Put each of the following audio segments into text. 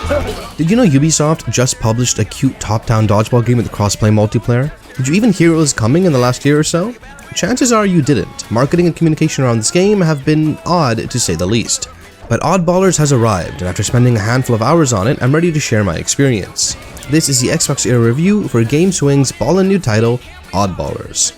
Did you know Ubisoft just published a cute top-down dodgeball game with cross-play multiplayer? Did you even hear it was coming in the last year or so? Chances are you didn't. Marketing and communication around this game have been odd, to say the least. But Oddballers has arrived, and after spending a handful of hours on it, I'm ready to share my experience. This is the XboxEra review for GameSwing's ballin' new title, Oddballers.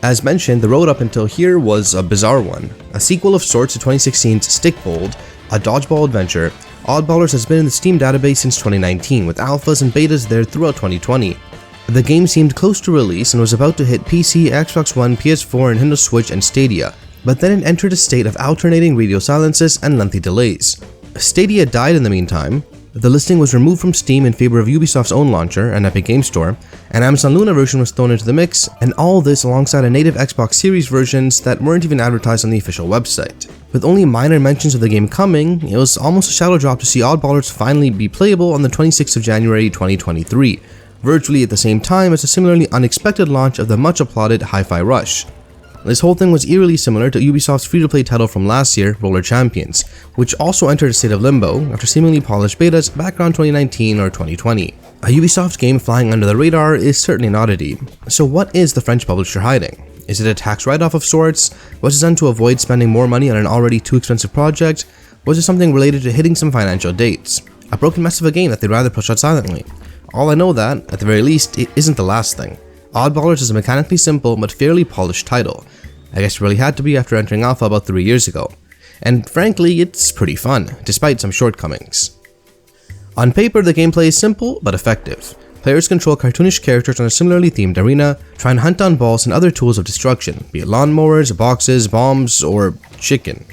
As mentioned, the road up until here was a bizarre one. A sequel of sorts to 2016's Stickbold, a dodgeball adventure, Oddballers has been in the Steam database since 2019, with alphas and betas there throughout 2020. The game seemed close to release and was about to hit PC, Xbox One, PS4, Nintendo Switch, and Stadia, but then it entered a state of alternating radio silences and lengthy delays. Stadia died in the meantime. The listing was removed from Steam in favor of Ubisoft's own launcher, an Epic Games Store, and Amazon Luna version was thrown into the mix, and all this alongside a native Xbox Series versions that weren't even advertised on the official website. With only minor mentions of the game coming, it was almost a shadow drop to see Oddballers finally be playable on the 26th of January 2023, virtually at the same time as a similarly unexpected launch of the much applauded Hi-Fi Rush. This whole thing was eerily similar to Ubisoft's free-to-play title from last year, Roller Champions, which also entered a state of limbo after seemingly polished betas back around 2019 or 2020. A Ubisoft game flying under the radar is certainly an oddity. So what is the French publisher hiding? Is it a tax write-off of sorts? Was it done to avoid spending more money on an already too expensive project? Was it something related to hitting some financial dates? A broken mess of a game that they'd rather push out silently? All I know that, at the very least, it isn't the last thing. Oddballers is a mechanically simple but fairly polished title. I guess it really had to be after entering alpha about 3 years ago. And frankly, it's pretty fun, despite some shortcomings. On paper, the gameplay is simple but effective. Players control cartoonish characters on a similarly themed arena, try and hunt down balls and other tools of destruction, be it lawnmowers, boxes, bombs, or chicken.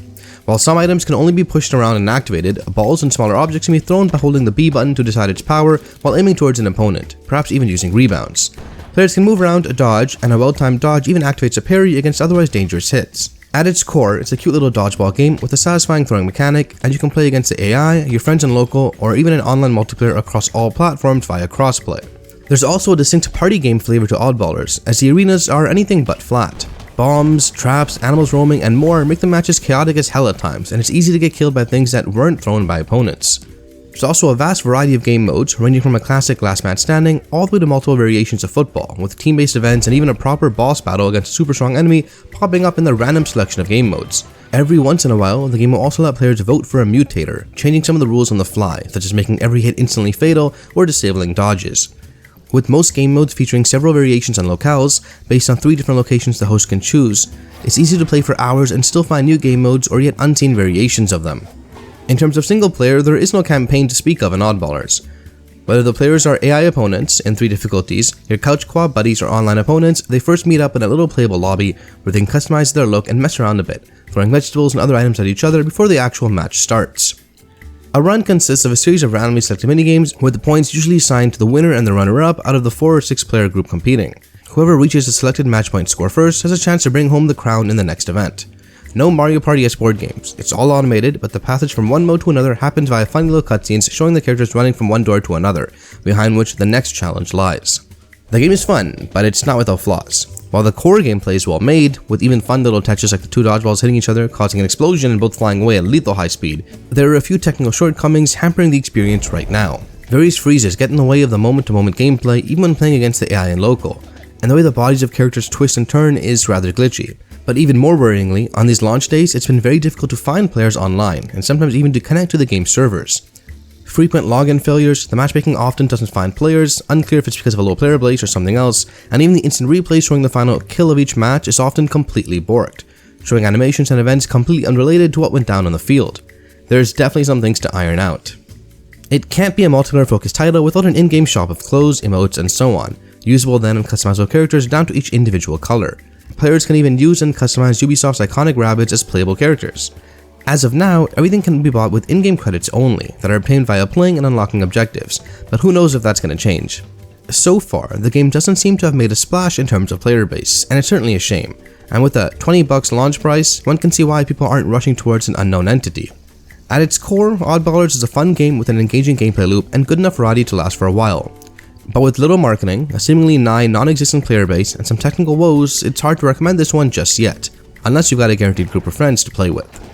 While some items can only be pushed around and activated, balls and smaller objects can be thrown by holding the B button to decide its power while aiming towards an opponent, perhaps even using rebounds. Players can move around, dodge, and a well-timed dodge even activates a parry against otherwise dangerous hits. At its core, it's a cute little dodgeball game with a satisfying throwing mechanic, and you can play against the AI, your friends and local, or even an online multiplayer across all platforms via crossplay. There's also a distinct party game flavor to Oddballers, as the arenas are anything but flat. Bombs, traps, animals roaming, and more make the matches chaotic as hell at times, and it's easy to get killed by things that weren't thrown by opponents. There's also a vast variety of game modes, ranging from a classic last man standing all the way to multiple variations of football, with team-based events and even a proper boss battle against a super strong enemy popping up in the random selection of game modes. Every once in a while, the game will also let players vote for a mutator, changing some of the rules on the fly, such as making every hit instantly fatal or disabling dodges. With most game modes featuring several variations on locales, based on 3 different locations the host can choose, it's easy to play for hours and still find new game modes or yet unseen variations of them. In terms of single player, there is no campaign to speak of in Oddballers. Whether the players are AI opponents in 3 difficulties, your couch co-op buddies or online opponents, they first meet up in a little playable lobby where they can customize their look and mess around a bit, throwing vegetables and other items at each other before the actual match starts. A run consists of a series of randomly selected minigames, with the points usually assigned to the winner and the runner-up out of the 4 or 6 player group competing. Whoever reaches the selected match point score first has a chance to bring home the crown in the next event. No Mario Party-esque board games. It's all automated, but the passage from one mode to another happens via funny little cutscenes showing the characters running from one door to another, behind which the next challenge lies. The game is fun, but it's not without flaws. While the core gameplay is well made, with even fun little touches like the 2 dodgeballs hitting each other, causing an explosion and both flying away at lethal high speed, there are a few technical shortcomings hampering the experience right now. Various freezes get in the way of the moment-to-moment gameplay even when playing against the AI and local, and the way the bodies of characters twist and turn is rather glitchy. But even more worryingly, on these launch days, it's been very difficult to find players online, and sometimes even to connect to the game's servers. Frequent login failures, the matchmaking often doesn't find players, unclear if it's because of a low player base or something else, and even the instant replay showing the final kill of each match is often completely borked, showing animations and events completely unrelated to what went down on the field. There's definitely some things to iron out. It can't be a multiplayer-focused title without an in-game shop of clothes, emotes, and so on, usable then and customizable characters down to each individual color. Players can even use and customize Ubisoft's iconic rabbits as playable characters. As of now, everything can be bought with in-game credits only, that are obtained via playing and unlocking objectives, but who knows if that's going to change. So far, the game doesn't seem to have made a splash in terms of player base, and it's certainly a shame, and with a $20 launch price, one can see why people aren't rushing towards an unknown entity. At its core, Oddballers is a fun game with an engaging gameplay loop and good enough variety to last for a while. But with little marketing, a seemingly nigh non-existent player base, and some technical woes, it's hard to recommend this one just yet, unless you've got a guaranteed group of friends to play with.